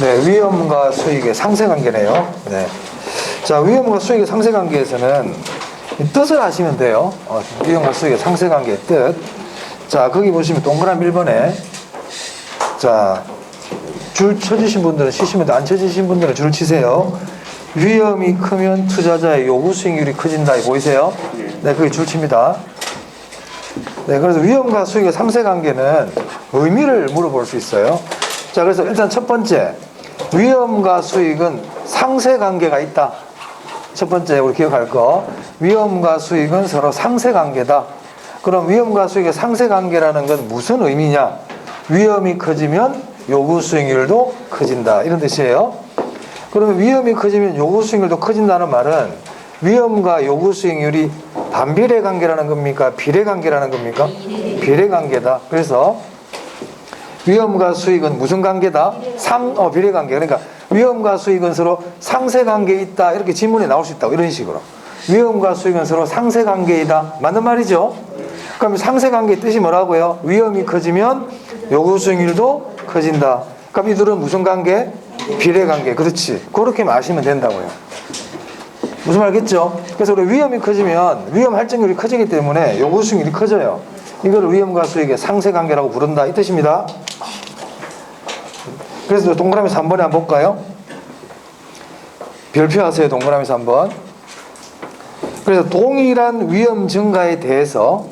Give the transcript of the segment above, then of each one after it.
네, 위험과 수익의 상쇄관계네요. 네. 자, 위험과 수익의 상쇄관계에서는 이 뜻을 아시면 돼요. 위험과 수익의 상쇄관계의 뜻. 자, 거기 보시면 동그라미 1번에 자, 줄 쳐주신 분들은 치시면 안 쳐주신 분들은 줄 치세요. 위험이 크면 투자자의 요구 수익률이 커진다. 보이세요? 네, 거기 줄 칩니다. 네, 그래서 위험과 수익의 상쇄관계는 의미를 물어볼 수 있어요. 자, 그래서 일단 첫 번째, 위험과 수익은 상쇄관계가 있다. 첫 번째 우리 기억할 거, 위험과 수익은 서로 상쇄관계다. 그럼 위험과 수익의 상쇄관계라는 건 무슨 의미냐? 위험이 커지면 요구 수익률도 커진다, 이런 뜻이에요. 그러면 위험이 커지면 요구 수익률도 커진다는 말은 위험과 요구 수익률이 반비례 관계라는 겁니까? 비례 관계라는 겁니까? 비례 관계다. 그래서 위험과 수익은 무슨 관계다? 비례 관계. 그러니까 위험과 수익은 서로 상쇄 관계에 있다. 이렇게 질문에 나올 수 있다고, 이런 식으로. 위험과 수익은 서로 상쇄 관계이다. 맞는 말이죠? 그럼 상쇄 관계의 뜻이 뭐라고요? 위험이 커지면 요구 수익률도 커진다. 그럼 이들은 무슨 관계? 비례 관계. 그렇지. 그렇게 아시면 된다고요. 무슨 말겠죠? 그래서 우리 위험이 커지면 위험 할증률이 커지기 때문에 요구 수익률이 커져요. 이걸 위험과 수익의 상쇄 관계라고 부른다, 이 뜻입니다. 그래서 동그라미 3번에 한번 볼까요? 별표하세요. 동그라미 3번. 그래서 동일한 위험 증가에 대해서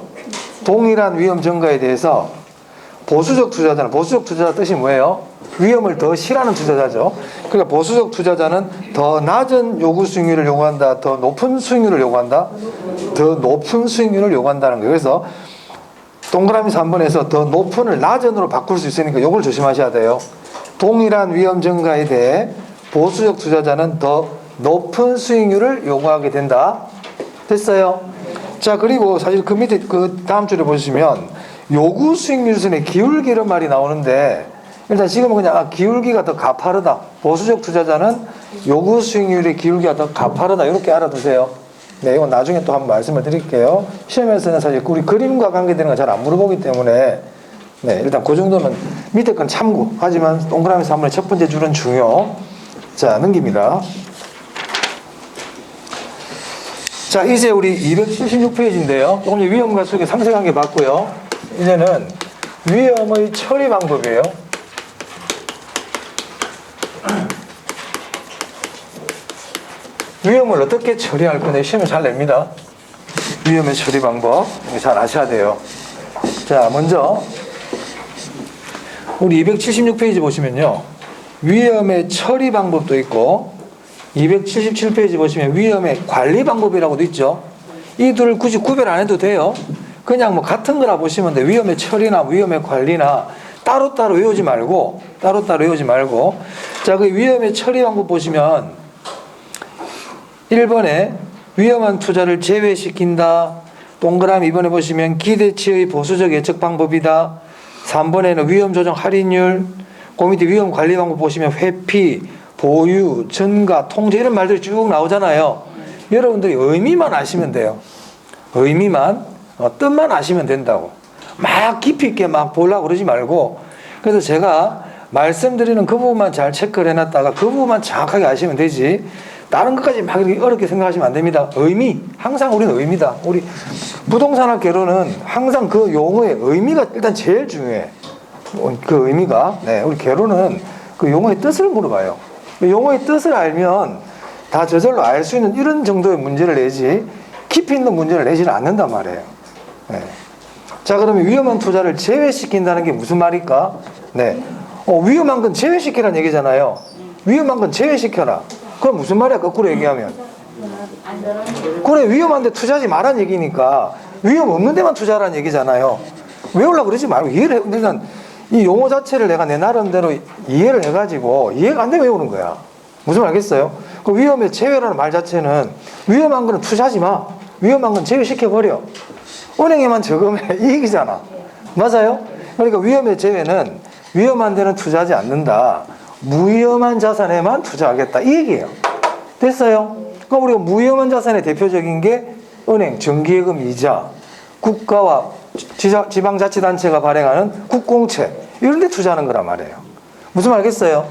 보수적 투자자 뜻이 뭐예요? 위험을 더 싫어하는 투자자죠. 그러니까 보수적 투자자는 더 낮은 요구 수익률을 요구한다, 더 높은 수익률을 요구한다, 더 높은 수익률을 요구한다는 거예요. 그래서 동그라미 3번에서 더 높은을 낮은으로 바꿀 수 있으니까 이걸 조심하셔야 돼요. 동일한 위험 증가에 대해 보수적 투자자는 더 높은 수익률을 요구하게 된다. 됐어요? 자, 그리고 사실 그 밑에 그 다음 줄에 보시면 요구 수익률선에 기울기란 말이 나오는데, 일단 지금은 그냥 기울기가 더 가파르다. 보수적 투자자는 요구 수익률의 기울기가 더 가파르다. 이렇게 알아두세요. 네, 이건 나중에 또 한번 말씀을 드릴게요. 시험에서는 사실 우리 그림과 관계되는 거 잘 안 물어보기 때문에, 네, 일단 그 정도는 밑에 건 참고. 하지만 동그라미 3번의 첫 번째 줄은 중요. 자, 넘깁니다. 자, 이제 우리 276페이지인데요. 오늘 위험과 수익의 상쇄관계 봤고요. 이제는 위험의 처리 방법이에요. 위험을 어떻게 처리할 건데 시험에 잘 냅니다. 위험의 처리 방법 잘 아셔야 돼요. 자, 먼저 우리 276페이지 보시면요, 위험의 처리 방법도 있고 277페이지 보시면 위험의 관리 방법이라고도 있죠. 이 둘을 굳이 구별 안 해도 돼요. 그냥 뭐 같은 거라 보시면 돼. 위험의 처리나 위험의 관리나 따로따로 외우지 말고, 자, 그 위험의 처리 방법 보시면 1번에 위험한 투자를 제외시킨다. 동그라미 2번에 보시면 기대치의 보수적 예측 방법이다. 3번에는 위험 조정 할인율, 그 밑에 위험 관리 방법 보시면 회피, 보유, 전가, 통제, 이런 말들이 쭉 나오잖아요. 여러분들이 의미만 아시면 돼요. 의미만, 뜻만 아시면 된다고. 막 깊이 있게 막 보려고 그러지 말고, 그래서 제가 말씀드리는 그 부분만 잘 체크를 해놨다가 그 부분만 정확하게 아시면 되지, 다른 것까지 막 이렇게 어렵게 생각하시면 안 됩니다. 의미, 항상 우리는 의미다. 우리 부동산학 개론은 항상 그 용어의 의미가 일단 제일 중요해. 그 의미가. 네, 우리 개론은 그 용어의 뜻을 물어봐요. 용어의 뜻을 알면 다 저절로 알 수 있는 이런 정도의 문제를 내지, 깊이 있는 문제를 내지는 않는단 말이에요. 네. 자, 그러면 위험한 투자를 제외시킨다는 게 무슨 말일까? 네. 위험한 건 제외시키라는 얘기잖아요. 위험한 건 제외시켜라. 그럼 무슨 말이야, 거꾸로 얘기하면? 그래, 위험한데 투자하지 말란 얘기니까 위험 없는 데만 투자하라는 얘기잖아요. 외우려고 그러지 말고 이해를 해. 일단 이 용어 자체를 내가 내 나름대로 이해를 해가지고 이해가 안 되면 외우는 거야. 무슨 말 알겠어요? 그 위험의 제외라는 말 자체는 위험한 거는 투자하지 마. 위험한 건 제외시켜버려. 은행에만 저금해. 이 얘기잖아. 맞아요? 그러니까 위험의 제외는 위험한 데는 투자하지 않는다. 무위험한 자산에만 투자하겠다, 이 얘기예요. 됐어요? 그럼 우리가 무위험한 자산의 대표적인 게 은행, 정기예금 이자, 국가와 지방자치단체가 발행하는 국공채, 이런 데 투자하는 거란 말이에요. 무슨 말 알겠어요?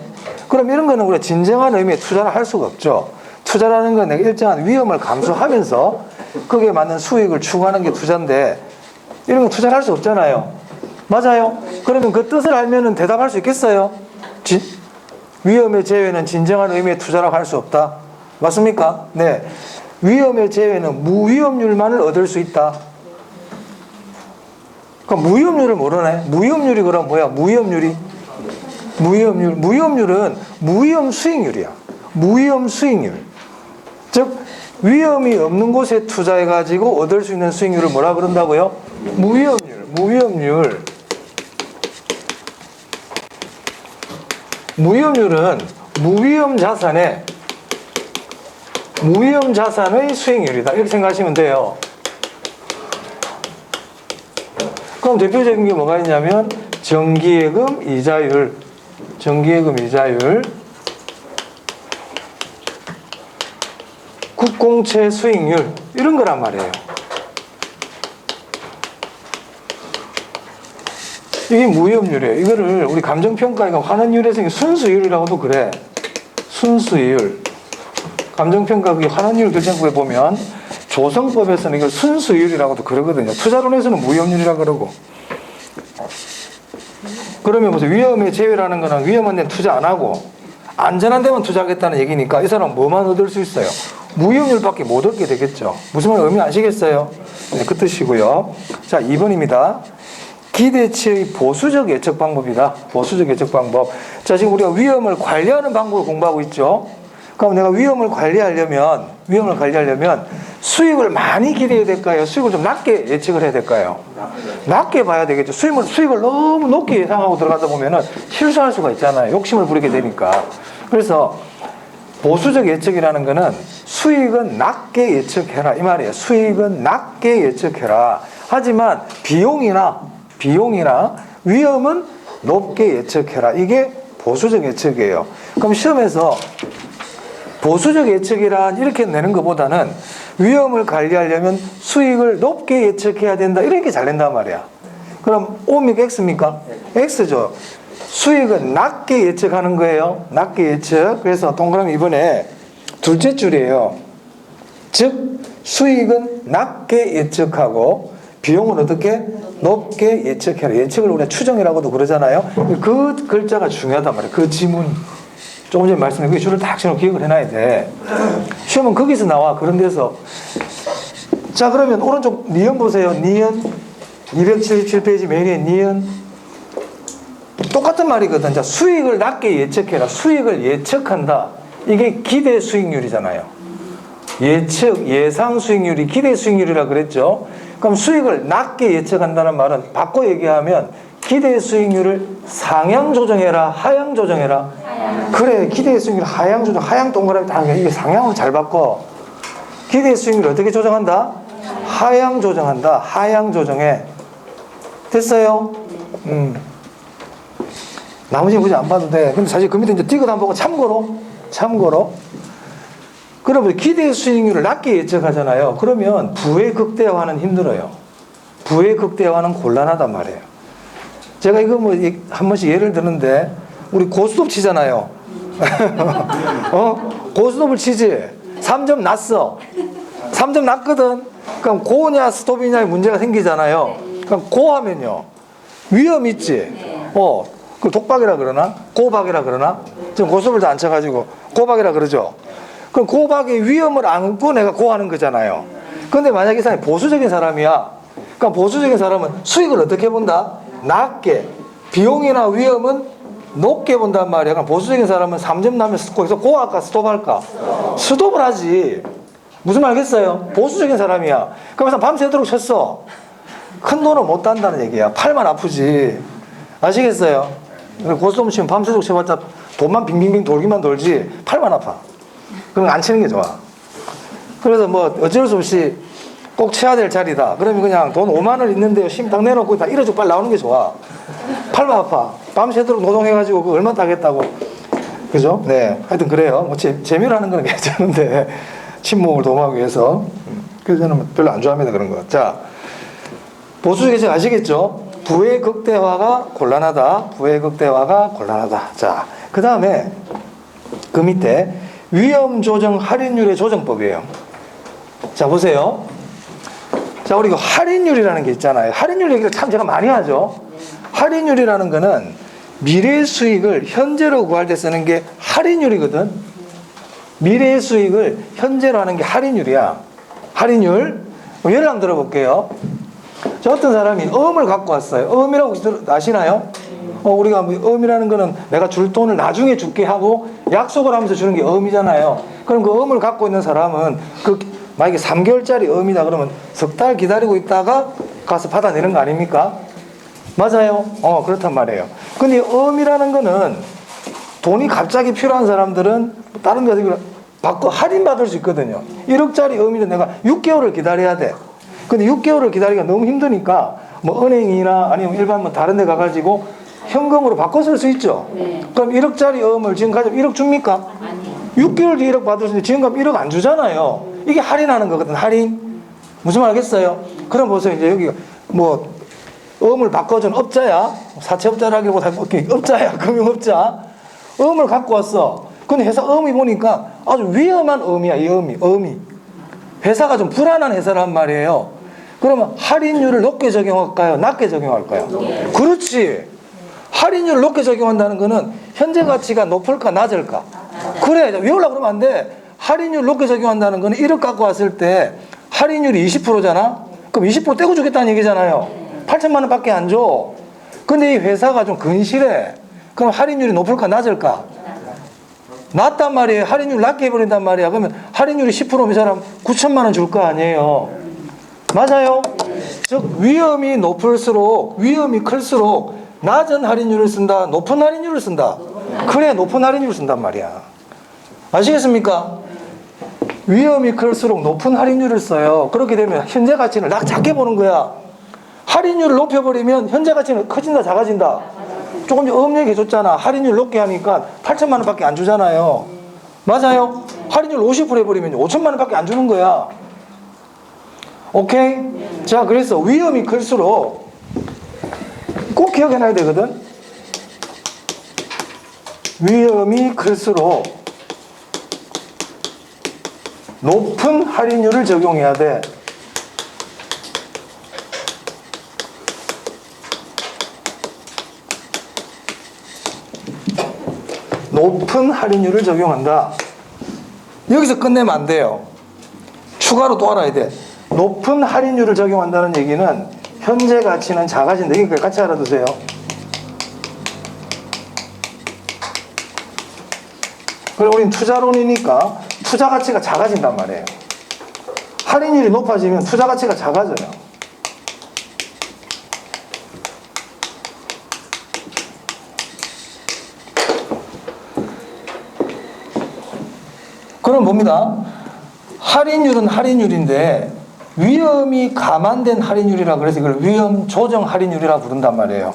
그럼 이런 거는 우리가 진정한 의미의 투자를 할 수가 없죠. 투자라는 건 내가 일정한 위험을 감수하면서 거기에 맞는 수익을 추구하는 게 투자인데 이런 거 투자를 할 수 없잖아요. 맞아요? 그러면 그 뜻을 알면은 대답할 수 있겠어요? 위험의 제외는 진정한 의미의 투자라고 할 수 없다. 맞습니까? 네. 위험의 제외는 무위험률만을 얻을 수 있다. 그럼 무위험률을 모르네. 무위험률이 그럼 뭐야? 무위험률이? 무위험률은 무위험 수익률이야. 무위험 수익률. 즉, 위험이 없는 곳에 투자해가지고 얻을 수 있는 수익률을 뭐라 그런다고요? 무위험률. 무위험률은 무위험 자산의 수익률이다. 이렇게 생각하시면 돼요. 그럼 대표적인 게 뭐가 있냐면 정기예금 이자율, 국공채 수익률 이런 거란 말이에요. 이게 무위험률이에요. 이거를 우리 감정평가가 환원율에서 순수율이라고도 그래. 순수율. 감정평가 그 환원율 결정법에 보면 조성법에서는 이걸 순수율이라고도 그러거든요. 투자론에서는 무위험률이라고 그러고. 그러면 무슨 위험의 제외라는 거는 위험한 데는 투자 안 하고 안전한 데만 투자하겠다는 얘기니까 이 사람은 뭐만 얻을 수 있어요? 무위험률밖에 못 얻게 되겠죠. 무슨 말 의미 아시겠어요? 네, 그 뜻이고요. 자, 2번입니다. 기대치의 보수적 예측 방법이다. 보수적 예측 방법. 자, 지금 우리가 위험을 관리하는 방법을 공부하고 있죠. 그럼 내가 위험을 관리하려면 수익을 많이 기대해야 될까요? 수익을 좀 낮게 예측을 해야 될까요? 낮게 봐야 되겠죠. 수익을 너무 높게 예상하고 들어가다 보면은 실수할 수가 있잖아요. 욕심을 부리게 되니까. 그래서 보수적 예측이라는 거는 수익은 낮게 예측해라. 이 말이에요. 수익은 낮게 예측해라. 하지만 비용이나 위험은 높게 예측해라. 이게 보수적 예측이에요. 그럼 시험에서 보수적 예측이란 이렇게 내는 것보다는 위험을 관리하려면 수익을 높게 예측해야 된다. 이렇게 잘 낸단 말이야. 그럼 O입니까? X입니까? X죠. 수익은 낮게 예측하는 거예요. 낮게 예측. 그래서 동그라미 이번에 둘째 줄이에요. 즉 수익은 낮게 예측하고 비용은 어떻게? 높게 예측해라. 예측을 우리가 추정이라고도 그러잖아요. 그 글자가 중요하단 말이에요. 그 지문. 조금 전에 말씀드린 그 줄을 딱 기억을 해놔야 돼. 시험은 거기서 나와. 그런 데서. 자, 그러면 오른쪽 니은 보세요. 니은 277페이지 메인 위에 니은 똑같은 말이거든. 자, 수익을 낮게 예측해라. 수익을 예측한다. 이게 기대 수익률이잖아요. 예상 수익률이 기대 수익률이라 그랬죠. 그럼 수익을 낮게 예측한다는 말은 바꿔 얘기하면 기대 수익률을 상향 조정해라, 하향 조정해라. 그래, 기대 수익률 하향 조정, 하향 동그라미 딱 이게 상향으로 잘 바꿔. 기대 수익률을 어떻게 조정한다? 하향 조정한다. 하향 조정해. 됐어요? 나머지 굳이 안 봐도 돼. 근데 사실 그 밑에 이제 디귿 안 보고 참고로. 그러면 기대 수익률을 낮게 예측하잖아요. 그러면 부의 극대화는 힘들어요. 부의 극대화는 곤란하단 말이에요. 제가 이거 뭐 한 번씩 예를 드는데 우리 고스톱 치잖아요. 고스톱을 치지. 3점 났어. 3점 났거든. 그럼 고냐 스톱이냐의 문제가 생기잖아요. 그럼 고 하면요. 위험 있지. 그 독박이라 그러나? 고박이라 그러나? 지금 고스톱을 다 안 쳐가지고 고박이라 그러죠. 그럼 고박의 위험을 안고 내가 고하는 거잖아요. 근데 만약에 이 사람이 보수적인 사람이야. 그러니까 보수적인 사람은 수익을 어떻게 본다? 낮게. 비용이나 위험은 높게 본단 말이야. 그럼 보수적인 사람은 3점 나면 거기서 고할까 스톱할까? 스톱을 하지. 무슨 말 알겠어요? 보수적인 사람이야. 그래서 밤새도록 쳤어. 큰 돈은 못 단다는 얘기야. 팔만 아프지. 아시겠어요? 고스톱 치면 밤새도록 쳐봤자 돈만 빙빙빙 돌기만 돌지 팔만 아파. 그럼 안 치는 게 좋아. 그래서 뭐 어쩔 수 없이 꼭 쳐야 될 자리다. 그러면 그냥 돈 5만 원 있는데요. 딱 내놓고 다 1억 빨리 나오는 게 좋아. 팔만 아파. 밤새도록 노동해가지고 그거 얼마 따겠다고. 그죠? 네. 하여튼 그래요. 뭐 재미로 하는 건 괜찮은데 친목을 도모하기 위해서. 그래서 저는 별로 안 좋아합니다. 그런 거. 자, 보수적 예측 아시겠죠? 부의 극대화가 곤란하다. 부의 극대화가 곤란하다. 자, 그 다음에 그 밑에 위험 조정 할인율의 조정법이에요. 자, 보세요. 자, 우리 할인율이라는 게 있잖아요. 할인율 얘기를 참 제가 많이 하죠. 할인율이라는 거는 미래 수익을 현재로 구할 때 쓰는 게 할인율이거든. 미래의 수익을 현재로 하는 게 할인율이야. 할인율. 예를 한번 들어볼게요. 저 어떤 사람이 어음을 갖고 왔어요. 어음이라고 아시나요? 우리가 어음이라는 거는 내가 줄 돈을 나중에 줄게 하고 약속을 하면서 주는 게 어음이잖아요. 그럼 그 어음을 갖고 있는 사람은 만약에 3개월짜리 어음이다 그러면 석 달 기다리고 있다가 가서 받아내는 거 아닙니까? 맞아요. 그렇단 말이에요. 근데 어음이라는 거는 돈이 갑자기 필요한 사람들은 다른 데서 받고 할인받을 수 있거든요. 1억짜리 어음인데 내가 6개월을 기다려야 돼. 근데 6개월을 기다리기가 너무 힘드니까 뭐 은행이나 아니면 일반 뭐 다른 데 가가지고 현금으로 바꿔 쓸 수 있죠. 네. 그럼 1억짜리 어음을 지금 가지고 1억 줍니까? 아니요. 6개월 뒤에 1억 받을 수 있는데 지금 가면 1억 안 주잖아요. 이게 할인하는 거거든. 할인. 무슨 말 알겠어요? 그럼 보세요. 이제 여기 뭐 어음을 바꿔준 업자야. 사채업자라기보다 업자야. 금융업자. 어음을 갖고 왔어. 근데 회사 어음이 보니까 아주 위험한 어음이야. 이 어음이. 회사가 좀 불안한 회사란 말이에요. 그러면 할인율을 높게 적용할까요? 낮게 적용할까요? 그렇지. 할인율을 높게 적용한다는 거는 현재 가치가 높을까 낮을까? 그래. 외우려고 그러면 안 돼. 할인율 높게 적용한다는 거는 1억 갖고 왔을 때 할인율이 20%잖아? 그럼 20% 떼고 주겠다는 얘기잖아요. 8천만 원 밖에 안 줘. 근데 이 회사가 좀 근실해. 그럼 할인율이 높을까 낮을까? 낮단 말이에요. 할인율 낮게 해버린단 말이야. 그러면 할인율이 10%면 이 사람 9천만 원 줄 거 아니에요. 맞아요? 즉 위험이 높을수록 위험이 클수록 낮은 할인율을 쓴다, 높은 할인율을 쓴다. 그래, 높은 할인율을 쓴단 말이야. 아시겠습니까? 위험이 클수록 높은 할인율을 써요. 그렇게 되면 현재 가치를 작게 보는 거야. 할인율을 높여버리면 현재 가치는 커진다 작아진다. 조금 전에 어음 얘기해줬잖아. 할인율 높게 하니까 8천만 원밖에 안 주잖아요. 맞아요? 할인율 50% 해버리면 5천만 원밖에 안 주는 거야. 오케이? 자, 그래서 위험이 클수록 꼭 기억해놔야 되거든. 위험이 클수록 높은 할인율을 적용해야 돼. 높은 할인율을 적용한다. 여기서 끝내면 안 돼요. 추가로 또 알아야 돼. 높은 할인율을 적용한다는 얘기는 현재 가치는 작아진다. 이거 같이 알아두세요. 그리고 우린 투자론이니까 투자 가치가 작아진단 말이에요. 할인율이 높아지면 투자 가치가 작아져요. 그럼 봅니다. 할인율은 할인율인데 위험이 감안된 할인율이라 그래서 이걸 위험 조정 할인율이라 부른단 말이에요.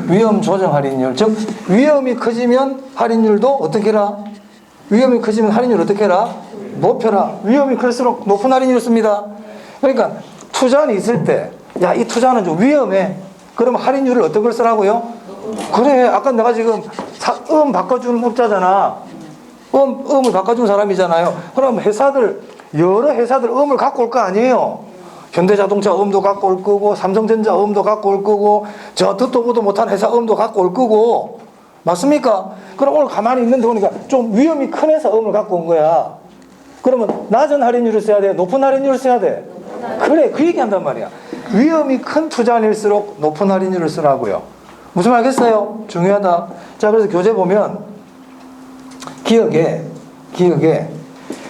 위험 조정 할인율. 즉 위험이 커지면 할인율도 어떻게 해라? 위험이 커지면 할인율 어떻게 해라? 높여라. 위험이 클수록 높은 할인율을 씁니다. 그러니까 투자는 있을 때 야, 이 투자는 좀 위험해. 그럼 할인율을 어떤 걸 쓰라고요? 그래. 아까 내가 지금 음 바꿔주는 업자잖아. 음을 바꿔준 사람이잖아요. 그럼 여러 회사들 음을 갖고 올 거 아니에요. 현대자동차 음도 갖고 올 거고, 삼성전자 음도 갖고 올 거고, 저 듣도 보도 못한 회사 음도 갖고 올 거고. 맞습니까? 그럼 오늘 가만히 있는데 보니까 좀 위험이 큰 회사 음을 갖고 온 거야. 그러면 낮은 할인율을 써야 돼? 높은 할인율을 써야 돼? 그래, 그 얘기 한단 말이야. 위험이 큰 투자일수록 높은 할인율을 쓰라고요. 무슨 말 알겠어요? 중요하다. 자, 그래서 교재 보면 기억에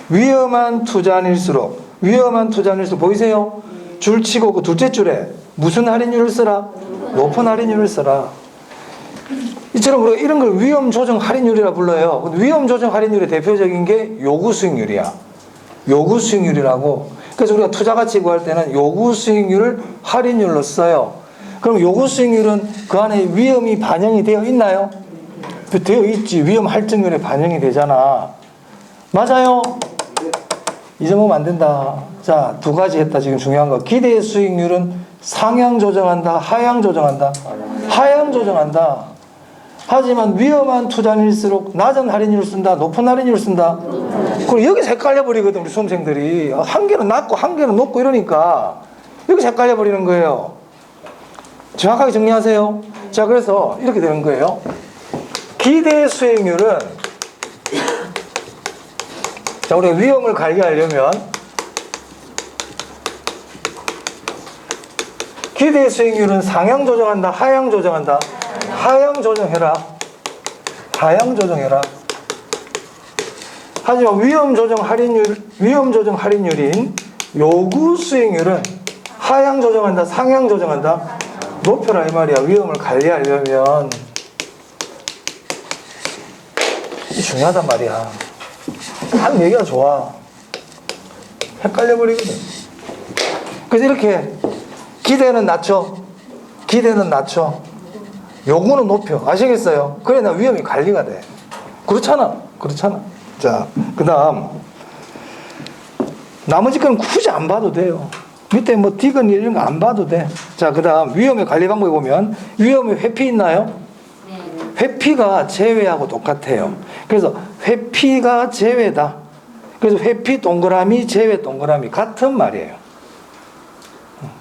위험한 투자일수록 보이세요? 줄치고 그 둘째 줄에 무슨 할인율을 쓰라? 높은 할인율을 쓰라. 이처럼 이런 걸 위험 조정 할인율이라 불러요. 위험 조정 할인율의 대표적인 게 요구 수익률이야. 요구 수익률이라고. 그래서 우리가 투자 가치 구할 때는 요구 수익률을 할인율로 써요. 그럼 요구 수익률은 그 안에 위험이 반영이 되어 있나요? 되어 있지. 위험 할증률에 반영이 되잖아. 맞아요? 잊어먹으면 안 된다. 자, 두 가지 했다. 지금 중요한 거. 기대 수익률은 상향 조정한다, 하향 조정한다. 하향 조정한다. 하지만 위험한 투자일수록 낮은 할인율을 쓴다, 높은 할인율을 쓴다. 그리고 여기서 헷갈려 버리거든, 우리 수험생들이. 한 개는 낮고 한 개는 높고 이러니까 여기서 헷갈려 버리는 거예요. 정확하게 정리하세요. 자, 그래서 이렇게 되는 거예요. 기대 수익률은, 자, 우리가 위험을 관리하려면 기대 수익률은 상향 조정한다, 하향 조정한다. 하향 조정해라. 하향 조정해라. 하지만 위험 조정 할인율인 요구 수익률은 하향 조정한다, 상향 조정한다. 높여라 이 말이야. 위험을 관리하려면. 중요하단 말이야. 하는 얘기가 좋아. 헷갈려 버리거든. 그래서 이렇게 기대는 낮춰, 기대는 낮춰, 요구는 높여. 아시겠어요? 그래 나 위험이 관리가 돼. 그렇잖아. 그렇잖아. 자, 그 다음 나머지 건 굳이 안 봐도 돼요. 밑에 뭐 디귿 이런 거 안 봐도 돼. 자, 그 다음 위험의 관리 방법에 보면 위험의 회피 있나요? 회피가 제외하고 똑같아요. 그래서 회피가 제외다. 그래서 회피 동그라미 제외 동그라미 같은 말이에요.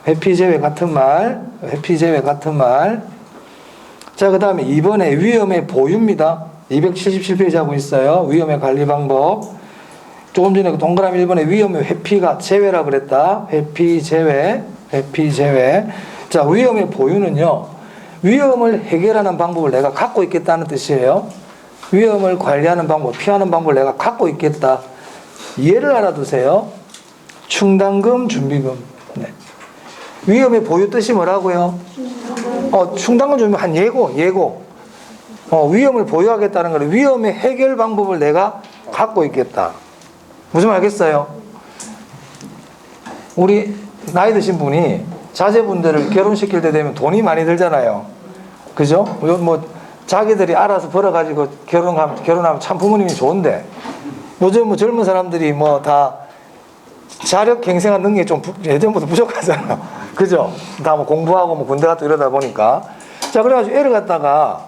회피 제외 같은 말. 회피 제외 같은 말. 자, 그 다음에 이번에 위험의 보유입니다. 277페이지 하고 있어요. 위험의 관리 방법. 조금 전에 그 동그라미 1번에 위험의 회피가 제외라 그랬다. 회피 제외, 회피 제외. 자, 위험의 보유는요, 위험을 해결하는 방법을 내가 갖고 있겠다는 뜻이에요. 위험을 관리하는 방법, 피하는 방법을 내가 갖고 있겠다. 예를 알아두세요. 충당금, 준비금. 네. 위험의 보유 뜻이 뭐라고요? 충당금 준비금 한 예고. 위험을 보유하겠다는 걸 위험의 해결 방법을 내가 갖고 있겠다. 무슨 말 알겠어요? 우리 나이 드신 분이 자제분들을 결혼시킬 때 되면 돈이 많이 들잖아요. 그죠? 뭐 자기들이 알아서 벌어가지고 결혼하면 참 부모님이 좋은데, 요즘 뭐 젊은 사람들이 뭐 다 자력 갱생한 능력이 좀 예전보다 부족하잖아요. 그죠? 다 뭐 공부하고 뭐 군대 갔다 이러다 보니까. 자, 그래가지고 애를 갖다가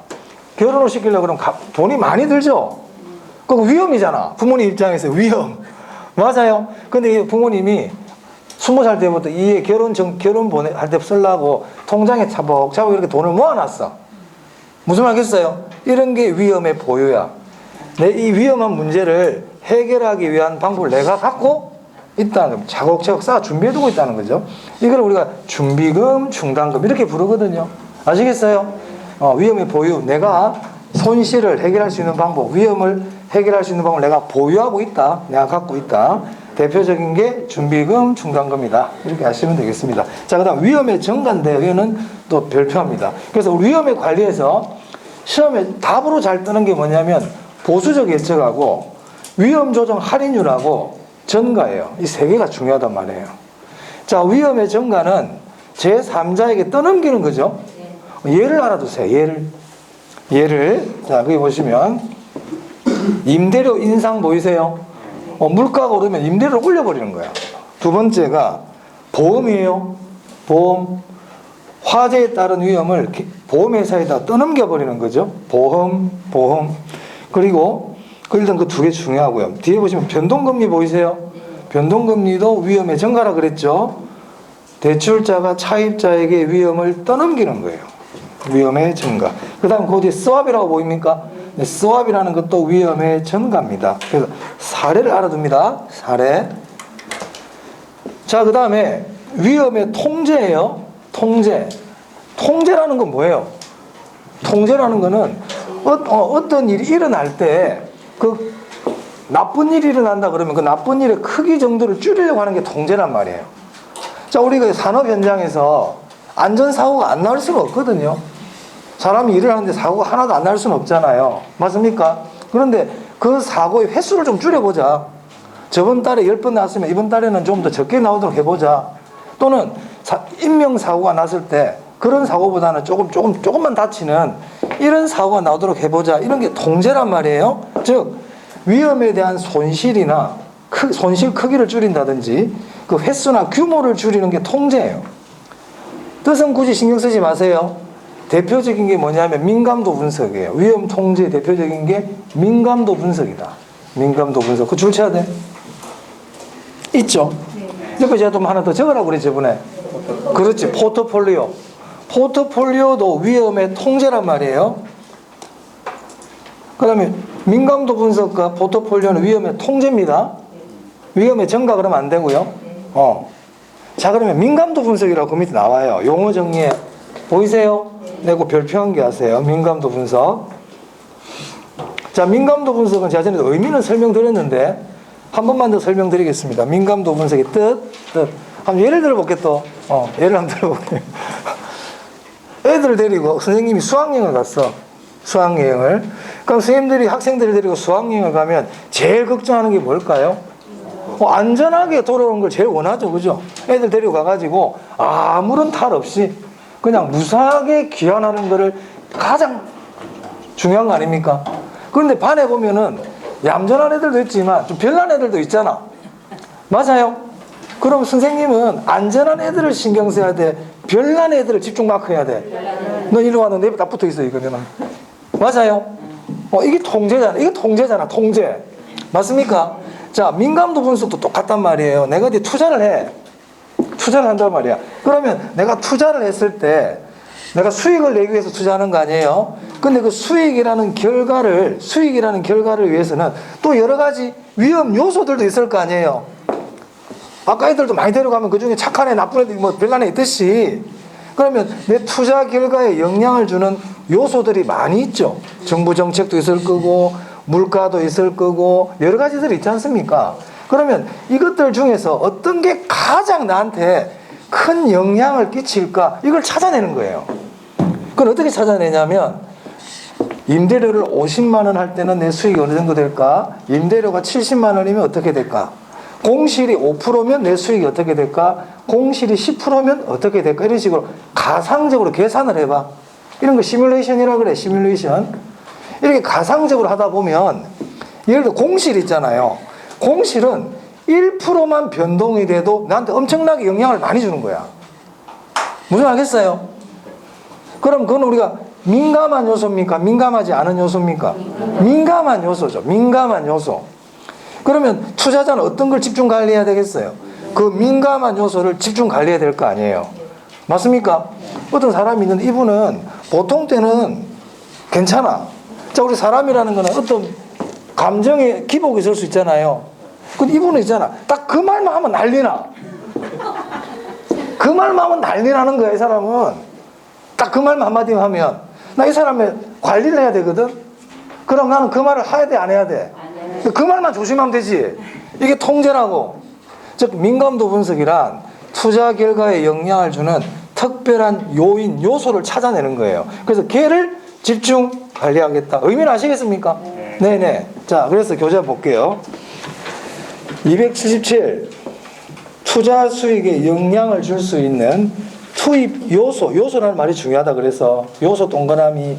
결혼을 시키려고 그러면 돈이 많이 들죠? 그거 위험이잖아. 부모님 입장에서 위험. 맞아요. 근데 부모님이 20살 때부터 이 결혼 할 때 쓰려고 통장에 차곡차곡 이렇게 돈을 모아놨어. 무슨 말겠어요? 이런 게 위험의 보유야. 이 위험한 문제를 해결하기 위한 방법을 내가 갖고 있다는 거예요. 차곡차곡 쌓아 준비해두고 있다는 거죠. 이걸 우리가 준비금, 충당금 이렇게 부르거든요. 아시겠어요? 위험의 보유. 내가 손실을 해결할 수 있는 방법, 위험을 해결할 수 있는 방법을 내가 보유하고 있다. 내가 갖고 있다. 대표적인 게 준비금, 충당금이다. 이렇게 아시면 되겠습니다. 자, 그 다음 위험의 정가인데 이거는 또 별표합니다. 그래서 위험의 관리에서 시험에 답으로 잘 뜨는 게 뭐냐면 보수적 예측하고 위험 조정 할인율하고 전가예요. 이 세 개가 중요하단 말이에요. 자, 위험의 전가는 제3자에게 떠넘기는 거죠. 예를 알아두세요. 예를 자, 거기 보시면 임대료 인상 보이세요? 물가가 오르면 임대료를 올려버리는 거야. 두 번째가 보험이에요. 보험. 화재에 따른 위험을 보험회사에다 떠넘겨버리는 거죠. 보험. 그리고 일단 그 두 개 중요하고요. 뒤에 보시면 변동금리 보이세요? 변동금리도 위험의 전가라 그랬죠. 대출자가 차입자에게 위험을 떠넘기는 거예요. 위험의 전가. 그 다음 그 뒤에 스왑이라고 보입니까? 네, 스왑이라는 것도 위험의 전가입니다. 그래서 사례를 알아둡니다. 사례. 자, 그 다음에 위험의 통제예요. 통제라는 건 뭐예요? 통제라는 거는 어떤 일이 일어날 때 그 나쁜 일이 일어난다 그러면 그 나쁜 일의 크기 정도를 줄이려고 하는 게 통제란 말이에요. 자, 우리가 산업 현장에서 안전사고가 안 나올 수가 없거든요. 사람이 일을 하는데 사고가 하나도 안 날 수는 없잖아요. 맞습니까? 그런데 그 사고의 횟수를 좀 줄여보자. 저번 달에 10번 났으면 이번 달에는 좀 더 적게 나오도록 해보자. 또는 인명사고가 났을 때 그런 사고보다는 조금만 다치는 이런 사고가 나오도록 해보자. 이런 게 통제란 말이에요. 즉 위험에 대한 손실이나 손실 크기를 줄인다든지 그 횟수나 규모를 줄이는 게 통제예요. 뜻은 굳이 신경 쓰지 마세요. 대표적인 게 뭐냐면 민감도 분석이에요. 위험 통제의 대표적인 게 민감도 분석이다. 민감도 분석. 그 줄쳐야 돼? 있죠? 옆에 제가 좀 하나 더 적으라고 그랬지, 이번에. 그렇지, 포트폴리오. 포트폴리오도 위험의 통제란 말이에요. 그 다음에 민감도 분석과 포트폴리오는 위험의 통제입니다. 위험의 증가 그러면 안 되고요. 자, 그러면 민감도 분석이라고 그 밑에 나와요. 용어 정리에. 보이세요? 내고 별표한 게 하세요. 민감도 분석. 자, 민감도 분석은 제가 전에 의미는 설명드렸는데 한 번만 더 설명드리겠습니다. 민감도 분석의 뜻. 한번 예를 들어볼게 또. 예를 한번 들어볼게요. 애들을 데리고 선생님이 수학여행을 갔어. 수학여행을. 그럼 선생님들이 학생들을 데리고 수학여행을 가면 제일 걱정하는 게 뭘까요? 안전하게 돌아오는 걸 제일 원하죠. 그죠? 애들 데리고 가가지고 아무런 탈 없이 그냥 무사하게 귀환하는 거를 가장 중요한 거 아닙니까? 그런데 반에 보면은 얌전한 애들도 있지만 좀 별난 애들도 있잖아. 맞아요? 그럼 선생님은 안전한 애들을 신경 써야 돼? 별난 애들을 집중 마크해야 돼? 너 이리 와, 너 내 옆에 딱 붙어 있어, 이거는. 맞아요? 이게 통제잖아. 이게 통제잖아, 통제. 맞습니까? 자, 민감도 분석도 똑같단 말이에요. 내가 어디 투자를 해. 투자를 한단 말이야. 그러면 내가 투자를 했을 때 내가 수익을 내기 위해서 투자하는 거 아니에요? 근데 그 수익이라는 결과를 위해서는 또 여러 가지 위험 요소들도 있을 거 아니에요? 아까 애들도 많이 데려가면 그 중에 착한 애, 나쁜 애들, 뭐 별난 애 있듯이. 그러면 내 투자 결과에 영향을 주는 요소들이 많이 있죠. 정부 정책도 있을 거고, 물가도 있을 거고, 여러 가지들이 있지 않습니까? 그러면 이것들 중에서 어떤 게 가장 나한테 큰 영향을 끼칠까? 이걸 찾아내는 거예요. 그건 어떻게 찾아내냐면, 임대료를 50만 원 할 때는 내 수익이 어느 정도 될까? 임대료가 70만 원이면 어떻게 될까? 공실이 5%면 내 수익이 어떻게 될까? 공실이 10%면 어떻게 될까? 이런 식으로 가상적으로 계산을 해봐. 이런 거 시뮬레이션이라고 그래, 시뮬레이션. 이렇게 가상적으로 하다 보면, 예를 들어 공실 있잖아요. 공실은 1%만 변동이 돼도 나한테 엄청나게 영향을 많이 주는 거야. 무슨 알겠어요? 그럼 그건 우리가 민감한 요소입니까? 민감하지 않은 요소입니까? 민감한 요소죠. 민감한 요소. 그러면 투자자는 어떤 걸 집중 관리해야 되겠어요? 그 민감한 요소를 집중 관리해야 될 거 아니에요. 맞습니까? 어떤 사람이 있는데 이분은 보통 때는 괜찮아. 자, 우리 사람이라는 거는 어떤 감정에 기복이 있을 수 있잖아요. 근데 이분은 있잖아. 딱 그 말만 하면 난리나. 그 말만 하면 난리 나는 거야, 이 사람은. 딱 그 말만 한마디만 하면. 나 이 사람의 관리를 해야 되거든? 그럼 나는 그 말을 해야 돼, 안 해야 돼? 그 말만 조심하면 되지. 이게 통제라고. 즉, 민감도 분석이란 투자 결과에 영향을 주는 특별한 요인, 요소를 찾아내는 거예요. 그래서 걔를 집중 관리하겠다. 의미는 아시겠습니까? 네네. 자, 그래서 교재 볼게요. 277. 투자 수익에 영향을 줄 수 있는 투입 요소. 요소라는 말이 중요하다 그래서 요소 동그라미.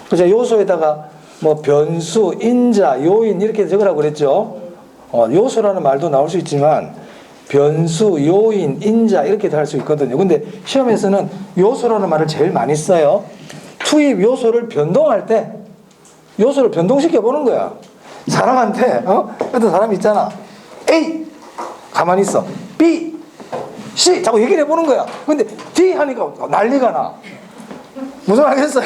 그래서 요소에다가 뭐 변수, 인자, 요인 이렇게 적으라고 그랬죠. 요소라는 말도 나올 수 있지만 변수, 요인, 인자 이렇게도 할 수 있거든요. 근데 시험에서는 요소라는 말을 제일 많이 써요. 투입 요소를 변동할 때 요소를 변동시켜 보는 거야. 사람한테 어떤 사람 있잖아. A 가만히 있어. B, C 자꾸 얘기를 해보는 거야. 근데 D 하니까 난리가 나. 무슨 알겠어요?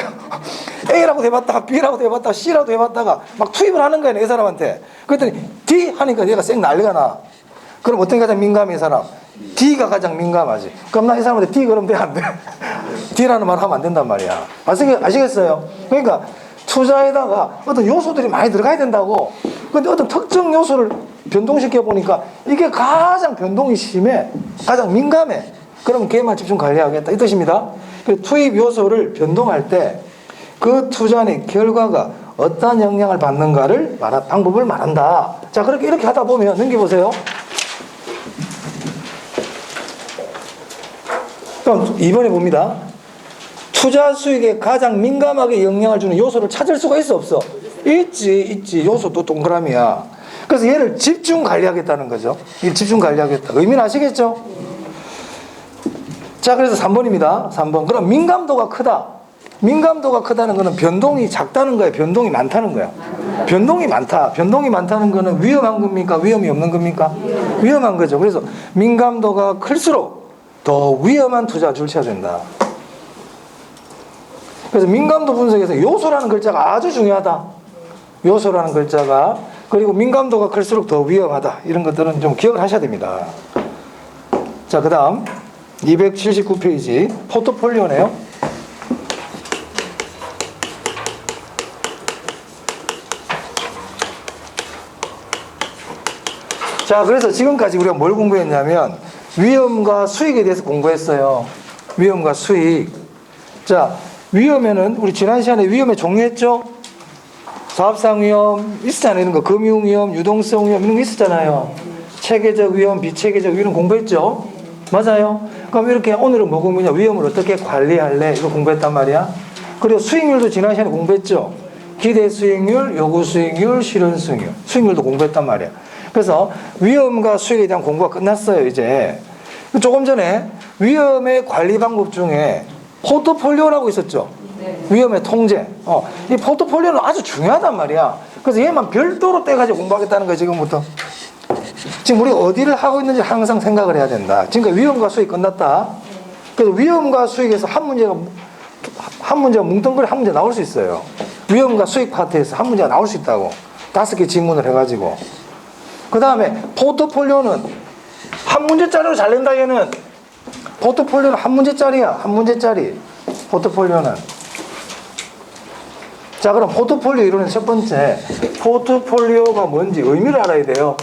A라고 해봤다가 B라고 해봤다가 C라고 해봤다가 막 투입을 하는 거야, 이 사람한테. 그랬더니 D 하니까 얘가 쌩 난리가 나. 그럼 어떤 게 가장 민감해, 이 사람? D가 가장 민감하지. 그럼 나 이 사람한테 D 그러면 돼, 안 돼? D라는 말 하면 안 된단 말이야. 아시겠어요? 그러니까 투자에다가 어떤 요소들이 많이 들어가야 된다고. 근데 어떤 특정 요소를 변동시켜 보니까 이게 가장 변동이 심해. 가장 민감해. 그럼 걔만 집중 관리하겠다. 이 뜻입니다. 투입 요소를 변동할 때 그 투자의 결과가 어떤 영향을 받는가를 방법을 말한다. 자, 그렇게 이렇게 하다 보면 넘겨보세요. 그럼 2번에 봅니다. 투자 수익에 가장 민감하게 영향을 주는 요소를 찾을 수가 있어, 없어? 있지. 요소도 동그라미야. 그래서 얘를 집중 관리하겠다는 거죠. 이 집중 관리하겠다. 의미는 아시겠죠? 자, 그래서 3번입니다. 3번. 그럼 민감도가 크다. 민감도가 크다는 거는 변동이 작다는 거예요? 변동이 많다는 거예요? 변동이 많다. 변동이 많다는 거는 위험한 겁니까? 위험이 없는 겁니까? 위험한 거죠. 그래서 민감도가 클수록 더 위험한 투자 줄쳐야 된다. 그래서 민감도 분석에서 요소라는 글자가 아주 중요하다. 요소라는 글자가. 그리고 민감도가 클수록 더 위험하다. 이런 것들은 좀 기억을 하셔야 됩니다. 자, 그 다음 279페이지 포트폴리오네요. 자, 그래서 지금까지 우리가 뭘 공부했냐면 위험과 수익에 대해서 공부했어요. 위험과 수익. 자, 위험에는 우리 지난 시간에 위험의 종류 했죠? 사업상 위험 있었잖아요. 이런 거 금융 위험, 유동성 위험 이런 거 있었잖아요. 체계적 위험, 비체계적 위험 공부했죠? 맞아요. 그럼 이렇게 오늘은 뭐 공부냐? 위험을 어떻게 관리할래? 이거 공부했단 말이야. 그리고 수익률도 지난 시간에 공부했죠? 기대 수익률, 요구 수익률, 실현 수익률. 수익률도 공부했단 말이야. 그래서 위험과 수익에 대한 공부가 끝났어요, 이제. 조금 전에 위험의 관리 방법 중에 포트폴리오라고 있었죠? 위험의 통제. 이 포트폴리오는 아주 중요하단 말이야. 그래서 얘만 별도로 떼가지고 공부하겠다는 거야, 지금부터. 지금 우리가 어디를 하고 있는지 항상 생각을 해야 된다. 지금까지 위험과 수익 끝났다. 그래서 위험과 수익에서 한 문제가 뭉뚱그려 한 문제 나올 수 있어요. 위험과 수익 파트에서 한 문제가 나올 수 있다고. 5개 질문을 해가지고. 그 다음에 포트폴리오는 한 문제짜리로 잘 낸다, 얘는. 포트폴리오는 한 문제짜리야. 한 문제짜리. 포트폴리오는. 자, 그럼 포트폴리오 이론의 첫 번째. 포트폴리오가 뭔지 의미를 알아야 돼요.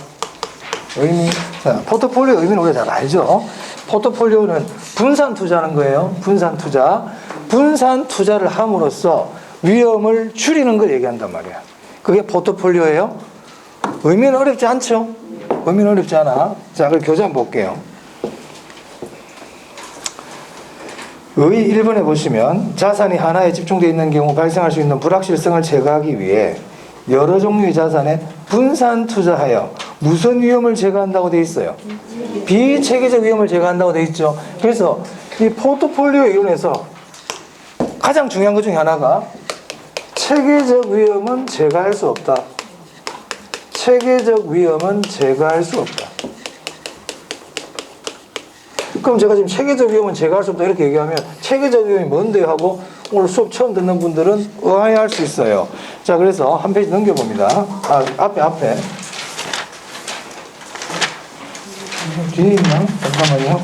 의미. 자, 포트폴리오 의미는 우리가 잘 알죠. 포트폴리오는 분산 투자하는 거예요. 분산 투자. 분산 투자를 함으로써 위험을 줄이는 걸 얘기한단 말이야. 그게 포트폴리오예요. 의미는 어렵지 않죠? 의미는 어렵지 않아. 자, 그럼 교재 한번 볼게요. 의 1번에 보시면 자산이 하나에 집중되어 있는 경우 발생할 수 있는 불확실성을 제거하기 위해 여러 종류의 자산에 분산 투자하여 무슨 위험을 제거한다고 되어 있어요? 비체계적 위험을 제거한다고 되어 있죠. 그래서 이 포트폴리오 이론에서 가장 중요한 것 중에 하나가 체계적 위험은 제거할 수 없다. 체계적 위험은 제거할 수 없다. 그럼 제가 지금 체계적 위험은 제거할 수 없다 이렇게 얘기하면 체계적 위험이 뭔데 하고 오늘 수업 처음 듣는 분들은 의아해할 수 있어요. 자, 그래서 한 페이지 넘겨봅니다. 앞에 뒤에 있나? 잠깐만요.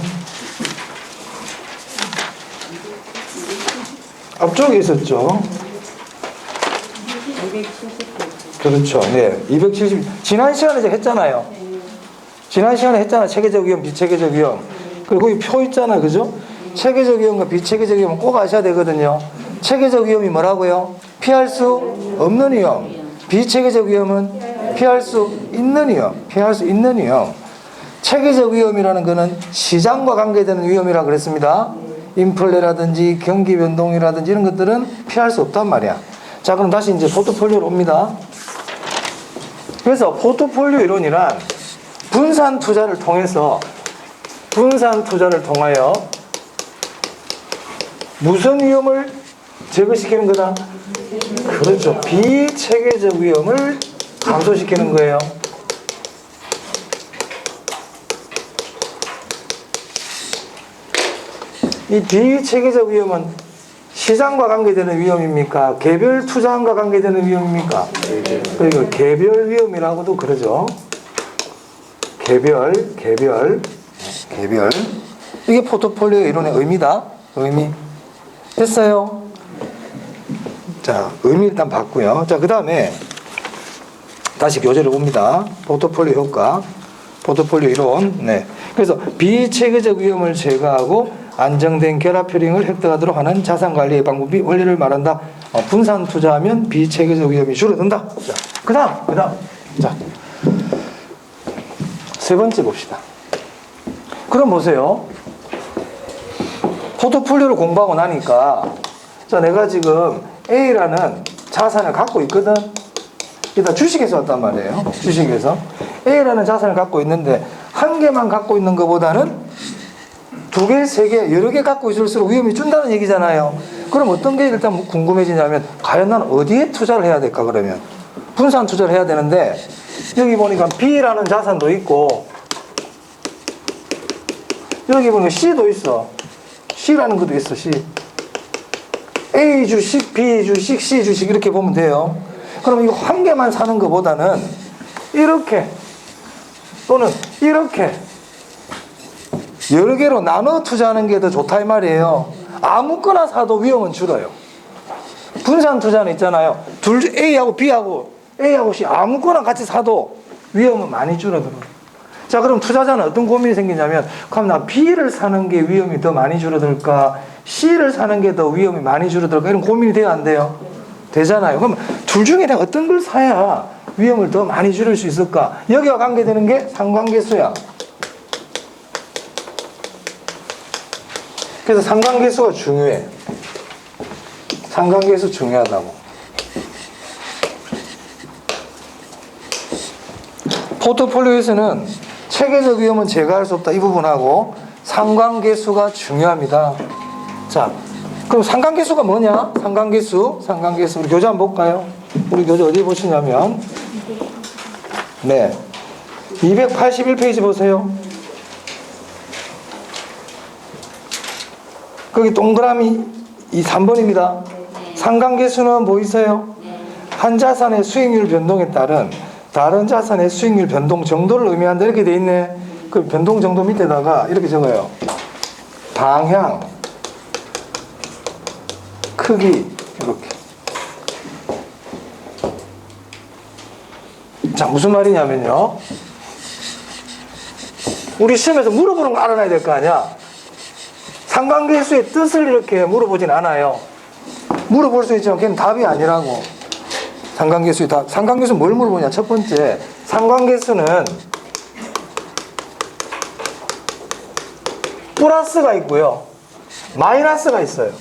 앞쪽에 있었죠. 270. 그렇죠. 네. 270. 지난 시간에 제가 했잖아요. 지난 시간에 했잖아. 체계적 위험, 비체계적 위험. 그리고 이 표 있잖아. 그죠? 체계적 위험과 비체계적 위험은 꼭 아셔야 되거든요. 체계적 위험이 뭐라고요? 피할 수 없는 위험. 비체계적 위험은 피할 수 있는 위험. 피할 수 있는 위험. 체계적 위험이라는 것은 시장과 관계되는 위험이라고 그랬습니다. 인플레라든지 경기 변동이라든지 이런 것들은 피할 수 없단 말이야. 자, 그럼 다시 이제 포트폴리오로 옵니다. 그래서 포트폴리오 이론이란 분산 투자를 통하여 무슨 위험을 제거시키는 거다? 그렇죠. 비체계적 위험을 감소시키는 거예요. 이 비체계적 위험은 시장과 관계되는 위험입니까? 개별 투자함과 관계되는 위험입니까? 그리고 개별 위험이라고도 그러죠. 개별. 이게 포트폴리오 이론의 의미다. 의미. 됐어요? 자, 의미 일단 봤고요. 자, 그 다음에 다시 교재를 봅니다. 포트폴리오 효과. 포트폴리오 이론. 네. 그래서 비체계적 위험을 제거하고 안정된 결합 효링을 획득하도록 하는 자산관리의 방법이 원리를 말한다. 분산 투자하면 비체계적 위험이 줄어든다. 자, 그 다음. 자, 세 번째 봅시다. 그럼 보세요. 포트폴리오를 공부하고 나니까, 자, 내가 지금 A라는 자산을 갖고 있거든. 일단 주식에서 왔단 말이에요. 주식에서. A라는 자산을 갖고 있는데, 한 개만 갖고 있는 것보다는 2개, 3개, 여러 개 갖고 있을수록 위험이 준다는 얘기잖아요. 그럼 어떤 게 일단 궁금해지냐면 과연 나는 어디에 투자를 해야 될까 그러면 분산 투자를 해야 되는데 여기 보니까 B라는 자산도 있고 여기 보니까 C도 있어. C라는 것도 있어. C. A 주식, B 주식, C 주식 이렇게 보면 돼요. 그럼 이거 한 개만 사는 것보다는 이렇게 또는 이렇게 여러 개로 나눠 투자하는 게 더 좋다 이 말이에요. 아무거나 사도 위험은 줄어요. 분산 투자는 있잖아요. A하고 B하고 A하고 C 아무거나 같이 사도 위험은 많이 줄어들어요. 자, 그럼 투자자는 어떤 고민이 생기냐면 그럼 나 B를 사는 게 위험이 더 많이 줄어들까? C를 사는 게 더 위험이 많이 줄어들까? 이런 고민이 돼요, 안 돼요? 되잖아요. 그럼 둘 중에 내가 어떤 걸 사야 위험을 더 많이 줄일 수 있을까? 여기와 관계되는 게 상관계수야. 그래서 상관계수가 중요해. 상관계수 중요하다고. 포트폴리오에서는 체계적 위험은 제거할 수 없다. 이 부분하고 상관계수가 중요합니다. 자, 그럼 상관계수가 뭐냐? 상관계수. 우리 교재 한번 볼까요? 우리 교재 어디 보시냐면 네, 281페이지 보세요. 거기 동그라미 이 3번입니다. 상관계수는 뭐 있어요? 한 자산의 수익률 변동에 따른 다른 자산의 수익률 변동 정도를 의미한다 이렇게 돼 있네. 그 변동 정도 밑에다가 이렇게 적어요. 방향, 크기 이렇게. 자, 무슨 말이냐면요. 우리 시험에서 물어보는 거 알아놔야 될 거 아니야. 상관계수의 뜻을 이렇게 물어보진 않아요. 물어볼 수 있지만 걔는 답이 아니라고. 상관계수의 답. 상관계수는 뭘 물어보냐? 첫 번째, 상관계수는 플러스가 있고요, 마이너스가 있어요.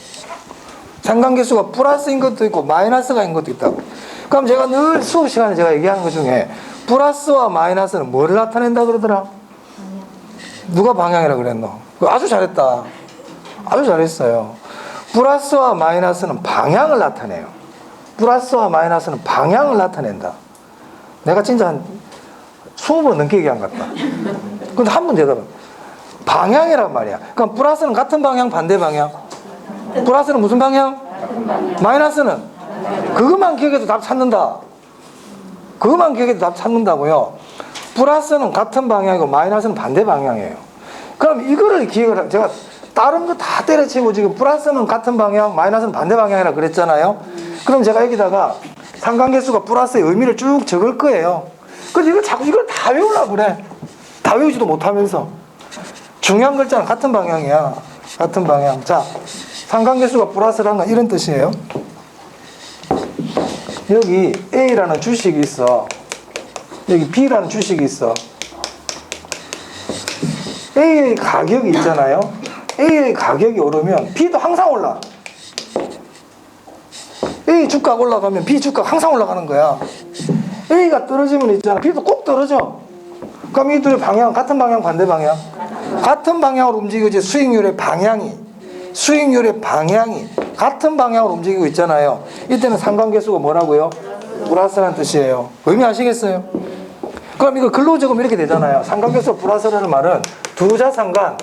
상관계수가 플러스인 것도 있고 마이너스가 있는 것도 있다고. 그럼 제가 늘 수업 시간에 제가 얘기하는 것 중에 플러스와 마이너스는 뭐를 나타낸다 그러더라? 누가 방향이라 그랬노? 아주 잘했다. 아주 잘했어요. 플러스와 마이너스는 방향을 나타내요. 플러스와 마이너스는 방향을 나타낸다. 내가 진짜 한 20번 넘게 얘기한 것 같다. 근데 한 번 대답은 방향이란 말이야. 그럼 플러스는 같은 방향, 반대 방향? 플러스는 무슨 방향? 마이너스는? 그것만 기억해도 답 찾는다. 그것만 기억해도 답 찾는다고요. 플러스는 같은 방향이고 마이너스는 반대 방향이에요. 그럼 이거를 기억을, 제가 다른 거 다 때려치고 지금 플러스는 같은 방향, 마이너스는 반대 방향이라 그랬잖아요. 그럼 제가 여기다가 상관계수가 플러스의 의미를 쭉 적을 거예요. 근데 이걸 자꾸 이걸 다 외우려고 그래. 다 외우지도 못하면서. 중요한 글자는 같은 방향이야. 같은 방향. 자, 상관계수가 플러스라는 건 이런 뜻이에요. 여기 A라는 주식이 있어. 여기 B라는 주식이 있어. A의 가격이 있잖아요. A의 가격이 오르면 B도 항상 올라. A 주가가 올라가면 B 주가가 항상 올라가는 거야. A가 떨어지면 있잖아. B도 꼭 떨어져. 그럼 이 둘의 방향, 같은 방향, 반대 방향? 같은 방향으로 움직이지. 수익률의 방향이 같은 방향으로 움직이고 있잖아요. 이때는 상관계수가 뭐라고요? 플러스라는 뜻이에요. 의미 아시겠어요? 그럼 이거 글로 적으면 이렇게 되잖아요. 상관계수 플러스라는 말은 두 자산 간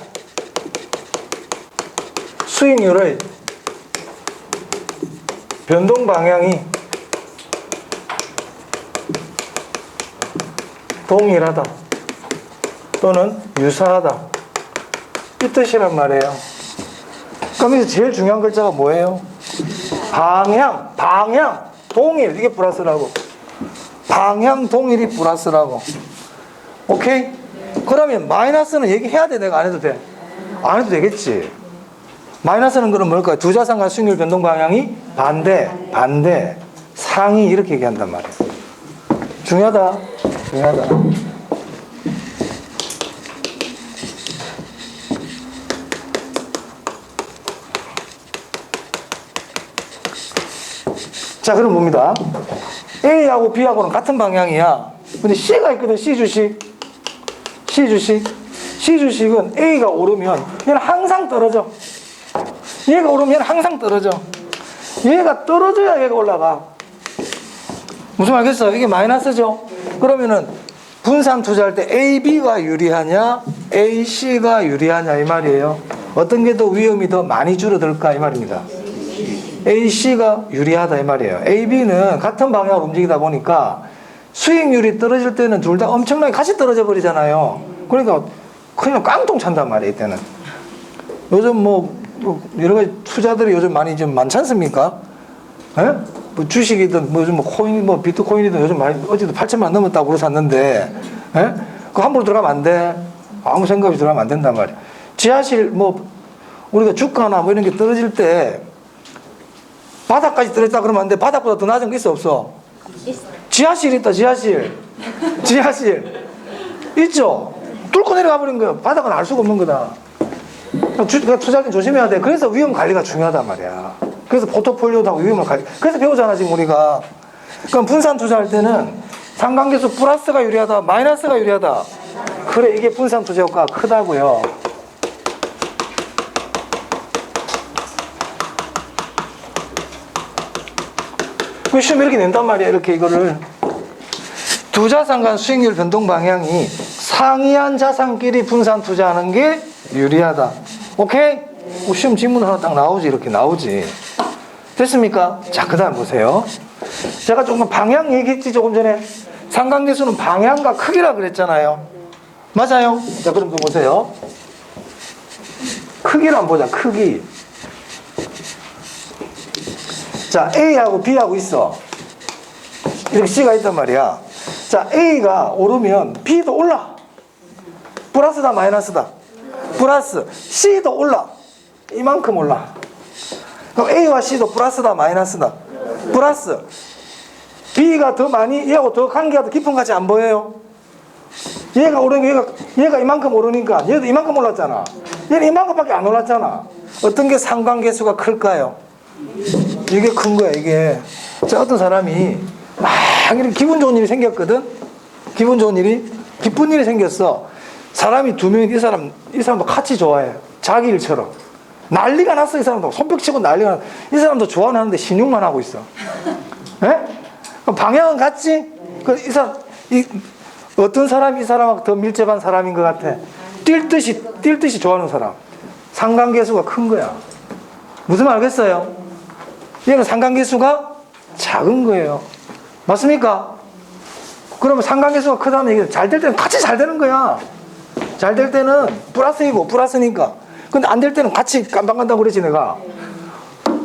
수익률의 변동 방향이 동일하다 또는 유사하다 이 뜻이란 말이에요. 그럼 이제 제일 중요한 글자가 뭐예요? 방향, 동일, 이게 플러스라고. 방향 동일이 플러스라고. 오케이? 그러면 마이너스는 얘기해야 돼? 내가 안 해도 돼? 안 해도 되겠지. 마이너스는 그럼 뭘까요? 두 자산 간 수익률 변동 방향이 반대, 상이 이렇게 얘기한단 말이에요. 중요하다. 자, 그럼 봅니다. A하고 B하고는 같은 방향이야. 근데 C가 있거든. C 주식은 A가 오르면 얘는 항상 떨어져. 얘가 오르면 얘는 항상 떨어져. 얘가 떨어져야 얘가 올라가. 무슨 말겠어요? 이게 마이너스죠? 그러면은 분산 투자할 때 A, B가 유리하냐, A, C가 유리하냐 이 말이에요. 어떤 게 더 위험이 더 많이 줄어들까 이 말입니다. A, C가 유리하다 이 말이에요. A, B는 같은 방향으로 움직이다 보니까 수익률이 떨어질 때는 둘 다 엄청나게 같이 떨어져 버리잖아요. 그러니까 그냥 깡통 찬단 말이에요, 이때는. 요즘 뭐 여러 가지 투자들이 요즘 많이 좀 많지 않습니까? 예? 뭐 주식이든 뭐 요즘 뭐 코인 뭐 비트코인이든 요즘 많이 어제도 8천만 넘었다고 그러 샀는데, 예? 그거 함부로 들어가면 안 돼. 아무 생각 없이 들어가면 안 된단 말이야. 지하실 뭐 우리가 주가나 뭐 이런 게 떨어질 때 바닥까지 떨어졌다 그러면 안 돼. 바닥보다 더 낮은 게 있어 없어? 지하실 있다, 지하실. 지하실 있죠? 뚫고 내려가 버린 거예요. 바닥은 알 수가 없는 거다. 투자할 때 조심해야 돼. 그래서 위험 관리가 중요하단 말이야. 그래서 포트폴리오도 하고 위험을 관리. 그래서 배우잖아 지금 우리가. 그럼 분산 투자할 때는 상관계수 플러스가 유리하다, 마이너스가 유리하다. 그래, 이게 분산 투자 효과가 크다고요. 그 시험 이렇게 낸단 말이야. 이렇게 이거를 투자상 간 수익률 변동 방향이 상이한 자산끼리 분산 투자하는 게 유리하다. 오케이? 시험 질문 하나 딱 나오지. 이렇게 나오지. 됐습니까? 자, 그 다음 보세요. 제가 조금 방향 얘기했지 조금 전에. 상관계수는 방향과 크기라 그랬잖아요. 맞아요? 자, 그럼 또 보세요. 크기를 한번 보자. 크기. 자, A하고 B하고 있어. 이렇게 C가 있단 말이야. 자, A가 오르면 B도 올라. 플러스다, 마이너스다? 플러스. C도 올라. 이만큼 올라. 그럼 A와 C도 플러스다, 마이너스다? 플러스. B가 더 많이, 얘하고 더 관계가 더 깊은 것 같이 안 보여요? 얘가 오르니까, 얘가 이만큼 오르니까, 얘도 이만큼 올랐잖아. 얘는 이만큼밖에 안 올랐잖아. 어떤 게 상관계수가 클까요? 이게 큰 거야, 이게. 자, 어떤 사람이 막 이렇게 기분 좋은 일이 생겼거든? 기분 좋은 일이? 기쁜 일이 생겼어. 사람이 두 명이 이 사람도 같이 좋아해. 자기 일처럼. 난리가 났어, 이 사람도. 손뼉 치고 난리가 났어. 이 사람도 좋아하는데 신용만 하고 있어. 예? 방향은 같지? 어떤 사람이 이 사람하고 더 밀접한 사람인 것 같아? 뛸 듯이 좋아하는 사람. 상관계수가 큰 거야. 무슨 말 알겠어요? 얘는 상관계수가 작은 거예요. 맞습니까? 그러면 상관계수가 크다는 얘기는 잘 될 때는 같이 잘 되는 거야. 잘 될 때는 플러스이고 플러스니까. 근데 안 될 때는 같이 깜빡간다고 그러지 내가.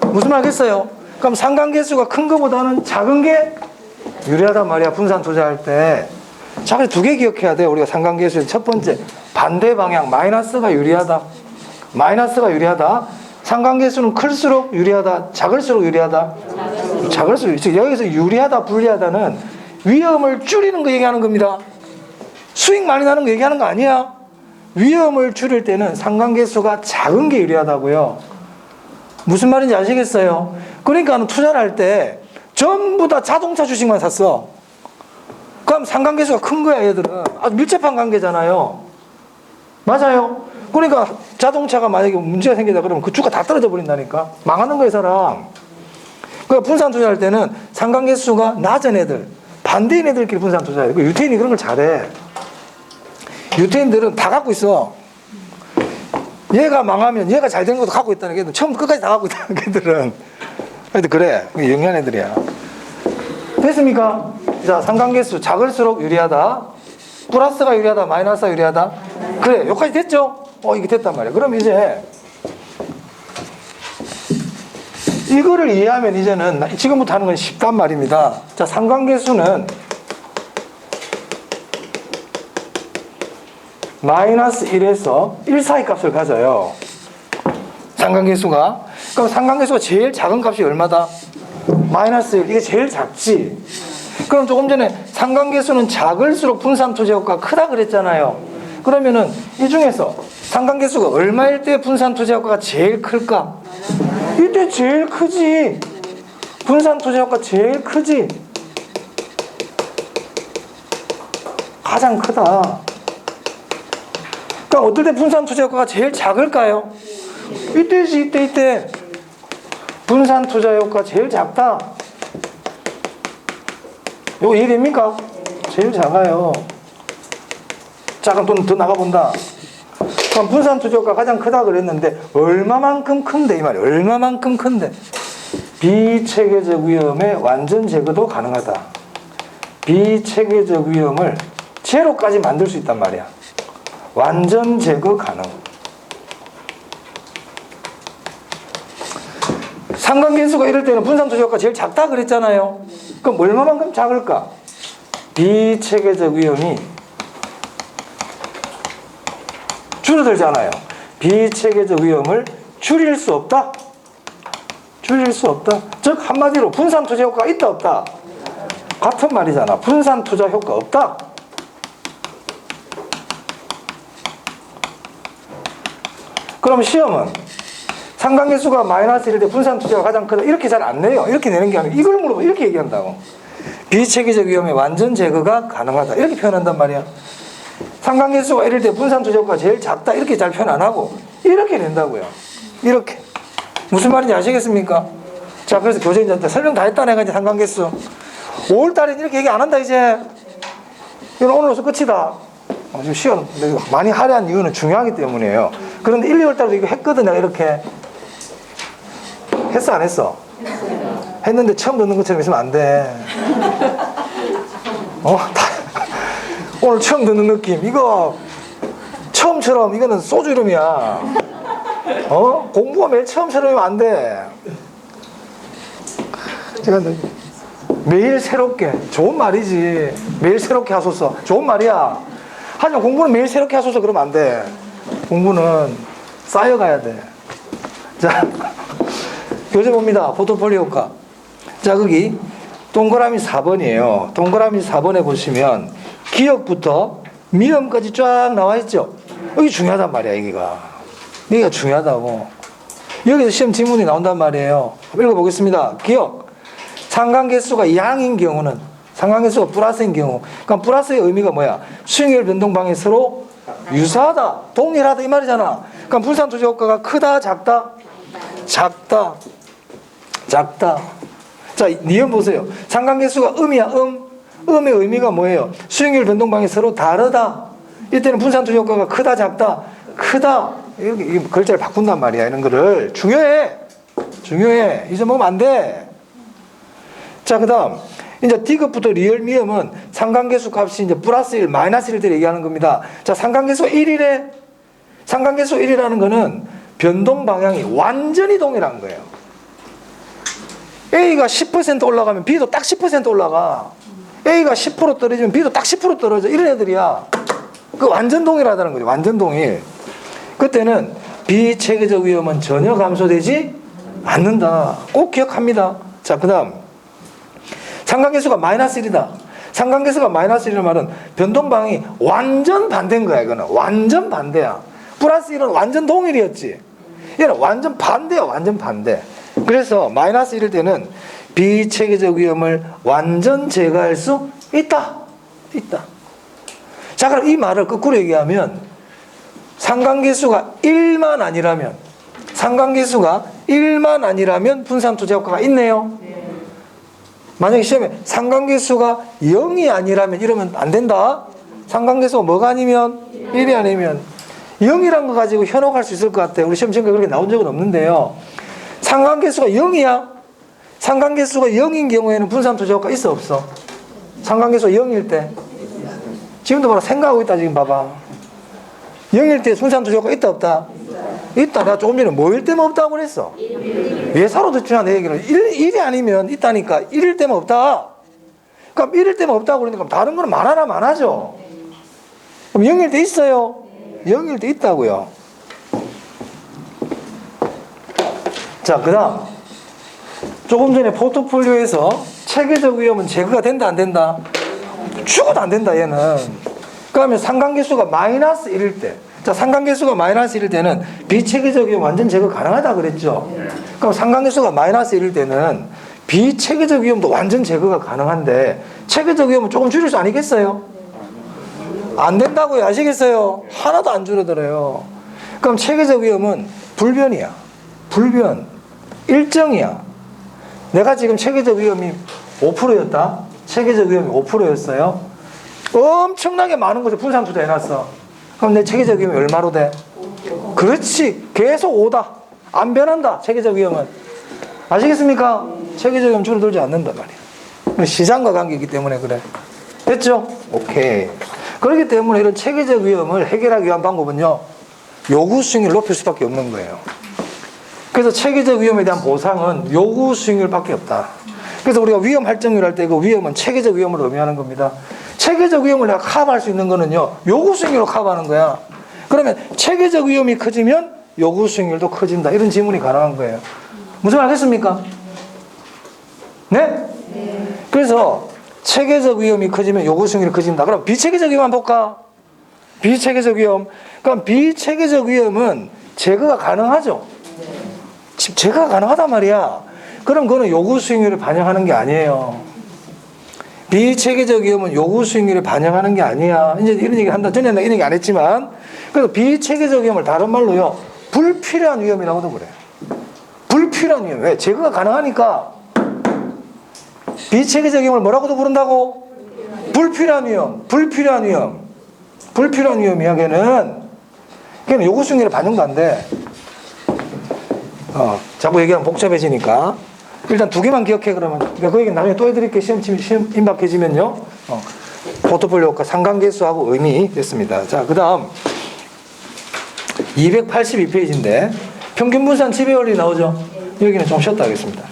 무슨 말 알겠어요? 그럼 상관계수가 큰 거보다는 작은 게 유리하단 말이야. 분산 투자할 때. 자, 그래서 두 개 기억해야 돼. 우리가 상관계수의 첫 번째 반대 방향 마이너스가 유리하다. 마이너스가 유리하다. 상관계수는 클수록 유리하다, 작을수록 유리하다. 작을수록. 여기서 유리하다, 불리하다는 위험을 줄이는 거 얘기하는 겁니다. 수익 많이 나는 거 얘기하는 거 아니야. 위험을 줄일 때는 상관계수가 작은 게 유리하다고요. 무슨 말인지 아시겠어요? 그러니까 투자를 할 때 전부 다 자동차 주식만 샀어. 그럼 상관계수가 큰 거야, 얘들은. 아주 밀접한 관계잖아요. 맞아요. 그러니까 자동차가 만약에 문제가 생기다 그러면 그 주가 다 떨어져 버린다니까. 망하는 거예요, 사람. 그러니까 분산 투자할 때는 상관계수가 낮은 애들, 반대인 애들끼리 분산 투자해요. 유태인이 그런 걸 잘해. 유태인들은 다 갖고 있어. 얘가 망하면 얘가 잘 되는 것도 갖고 있다는 게 처음부터 끝까지 다 갖고 있다는 애들은. 하여튼 그래. 영리한 애들이야. 됐습니까? 자, 상관계수 작을수록 유리하다. 플러스가 유리하다, 마이너스가 유리하다. 그래, 여기까지 됐죠? 이게 됐단 말이야. 그럼 이제 이거를 이해하면 이제는 지금부터 하는 건 쉽단 말입니다. 자, 상관계수는 마이너스 1에서 1 사이 값을 가져요. 상관계수가. 그럼 상관계수가 제일 작은 값이 얼마다? 마이너스 1. 이게 제일 작지. 그럼 조금 전에 상관계수는 작을수록 분산 투자 효과가 크다 그랬잖아요. 그러면은 이 중에서 상관계수가 얼마일 때 분산 투자 효과가 제일 클까? 이때 제일 크지. 분산 투자 효과 제일 크지. 가장 크다. 그럼 어떨 때 분산 투자 효과가 제일 작을까요? 이때지, 이때. 분산 투자 효과 제일 작다. 이거 이해됩니까? 제일 작아요. 작은 돈 더 나가본다. 그럼 분산 투자 효과가 가장 크다 그랬는데 얼마만큼 큰데 이 말이에요. 얼마만큼 큰데 비체계적 위험의 완전 제거도 가능하다. 비체계적 위험을 제로까지 만들 수 있단 말이야. 완전 제거 가능. 상관계수가 이럴 때는 분산 투자 효과가 제일 작다 그랬잖아요. 그럼 얼마만큼 작을까? 비체계적 위험이 줄어들잖아요. 비체계적 위험을 줄일 수 없다. 줄일 수 없다. 즉 한마디로 분산 투자 효과가 있다 없다. 같은 말이잖아. 분산 투자 효과 없다. 그럼 시험은 상관계수가 마이너스 1일 때 분산 투자가 가장 크다. 이렇게 잘 안 내요. 이렇게 내는 게 아니고 이걸 물어보면 이렇게 얘기한다고. 비체계적 위험의 완전 제거가 가능하다. 이렇게 표현한단 말이야. 상관계수가 1일 때 분산 투자 효과가 제일 작다. 이렇게 잘 표현 안 하고 이렇게 낸다고요. 이렇게. 무슨 말인지 아시겠습니까? 자, 그래서 교재인한테 설명 다 했다 내가 이제 상관계수. 5월달엔 이렇게 얘기 안 한다 이제. 이건 오늘로서 끝이다. 지금 시험 많이 할애한 이유는 중요하기 때문이에요. 그런데 1, 2월달도 이거 했거든 내가 이렇게. 했어 안 했어? 했는데 처음 듣는 것처럼 있으면 안 돼. 오늘 처음 듣는 느낌. 이거 처음처럼 이거는 소주 이름이야. 공부가 매일 처음처럼이면 안 돼. 제가 매일 새롭게. 좋은 말이지. 매일 새롭게 하소서. 좋은 말이야. 하지만 공부는 매일 새롭게 하소서 그러면 안 돼. 공부는 쌓여가야 돼. 자, 교재 봅니다. 포트폴리오 효과. 자, 거기 동그라미 4번이에요. 동그라미 4번에 보시면 기억부터 미음까지 쫙 나와 있죠. 여기 중요하단 말이야, 여기가. 여기가 중요하다고. 여기서 시험 지문이 나온단 말이에요. 읽어보겠습니다. 기억. 상관계수가 양인 경우는, 상관계수가 플러스인 경우, 그러니까 플러스의 의미가 뭐야? 수익률 변동 방이 서로 유사하다, 동일하다 이 말이잖아. 그러니까 분산 투자 효과가 크다, 작다? 작다. 작다. 자, 니은 보세요. 상관계수가 음이야, 음의 의미가 뭐예요? 수익률 변동 방이 서로 다르다. 이때는 분산 투자 효과가 크다, 작다? 크다. 이렇게 글자를 바꾼단 말이야. 이런 거를. 중요해. 중요해. 잊어먹으면 안 돼. 자, 그 다음. 이제 D급부터 리얼 미음은 상관계수 값이 이제 플러스 1, 마이너스 1을 얘기하는 겁니다. 자, 상관계수가 1이래. 상관계수 1이라는 거는 변동 방향이 완전히 동일한 거예요. A가 10% 올라가면 B도 딱 10% 올라가. A가 10% 떨어지면 B도 딱 10% 떨어져. 이런 애들이야. 그 완전 동일하다는 거죠. 완전 동일. 그때는 비체계적 위험은 전혀 감소되지 않는다. 꼭 기억합니다. 자, 그 다음. 상관계수가 마이너스 1이다. 상관계수가 마이너스 1이라는 말은 변동방이 완전 반대인 거야. 이거는 완전 반대야. 플러스 1은 완전 동일이었지. 얘는 완전 반대야. 완전 반대. 그래서 마이너스 1일 때는 비체계적 위험을 완전 제거할 수 있다. 있다. 자, 그럼 이 말을 거꾸로 얘기하면 상관계수가 1만 아니라면, 상관계수가 1만 아니라면 분산 투자 효과가 있네요. 만약에 시험에 상관계수가 0이 아니라면 이러면 안 된다. 상관계수가 뭐가 아니면 1이 아니면 0이란 거 가지고 현혹할 수 있을 것 같아요. 우리 시험 지금까지 그렇게 나온 적은 없는데요. 상관계수가 0이야. 상관계수가 0인 경우에는 분산 투자 효과 있어 없어? 상관계수가 0일 때 지금도 봐라. 생각하고 있다. 지금 봐봐. 0일 때 분산 투자 효과 있다 없다? 있다. 내가 조금 전에 뭐일 때만 없다고 그랬어? 예사로 듣지마 내 얘기를. 1이 아니면 있다니까. 1일 때만 없다. 그럼 1일 때만 없다고 그러니까 다른 거는 많아나 많아져. 그럼 0일 때 있어요? 0일 때 있다고요. 자, 그 다음. 조금 전에 포트폴리오에서 체계적 위험은 제거가 된다 안 된다? 죽어도 안 된다 얘는. 그러면 상관계수가 마이너스 1일 때, 자, 상관계수가 마이너스 1일 때는 비체계적 위험 완전 제거 가능하다 그랬죠. 그럼 상관계수가 마이너스 1일 때는 비체계적 위험도 완전 제거가 가능한데 체계적 위험은 조금 줄일 수 아니겠어요? 안 된다고요. 아시겠어요? 하나도 안 줄어들어요. 그럼 체계적 위험은 불변이야. 불변. 일정이야. 내가 지금 체계적 위험이 5%였다. 체계적 위험이 5%였어요. 엄청나게 많은 곳에 분산 투자 해놨어. 그럼 내 체계적 위험이 얼마로 돼? 그렇지. 계속 5다. 안 변한다. 체계적 위험은. 아시겠습니까? 체계적 위험 줄어들지 않는단 말이야. 시장과 관계이기 때문에 그래. 됐죠? 오케이. 그렇기 때문에 이런 체계적 위험을 해결하기 위한 방법은요, 요구 수익률을 높일 수밖에 없는 거예요. 그래서 체계적 위험에 대한 보상은 요구 수익률밖에 없다. 그래서 우리가 위험 할증률 할 때 그 위험은 체계적 위험을 의미하는 겁니다. 체계적 위험을 내가 커버할 수 있는 거는요, 요구 수익률로 커버하는 거야. 그러면 체계적 위험이 커지면 요구 수익률도 커진다. 이런 질문이 가능한 거예요. 무슨 말 알겠습니까? 네? 그래서 체계적 위험이 커지면 요구 수익률이 커진다. 그럼 비체계적 위험 한번 볼까? 비체계적 위험. 그럼 비체계적 위험은 제거가 가능하죠? 제거가 가능하단 말이야. 그럼 그거는 요구 수익률을 반영하는 게 아니에요. 비체계적 위험은 요구 수익률을 반영하는 게 아니야. 이제 이런 얘기 한다. 전에는 이런 얘기 안 했지만. 그래서 비체계적 위험을 다른 말로요, 불필요한 위험이라고도 그래. 불필요한 위험. 왜? 제거가 가능하니까. 비체계적 위험을 뭐라고도 부른다고? 불필요한 위험. 불필요한 위험. 불필요한 위험이야, 걔는. 걔는 요구 수익률에 반영도 안 돼. 자꾸 얘기하면 복잡해지니까. 일단 두 개만 기억해, 그러면. 그러니까 그 얘기 나중에 또 해드릴게요. 시험 임박해지면요. 포트폴리오과 상관계수하고 의미 됐습니다. 자, 그 다음. 282페이지인데, 평균 분산 지배원리 나오죠? 여기는 좀 쉬었다 하겠습니다.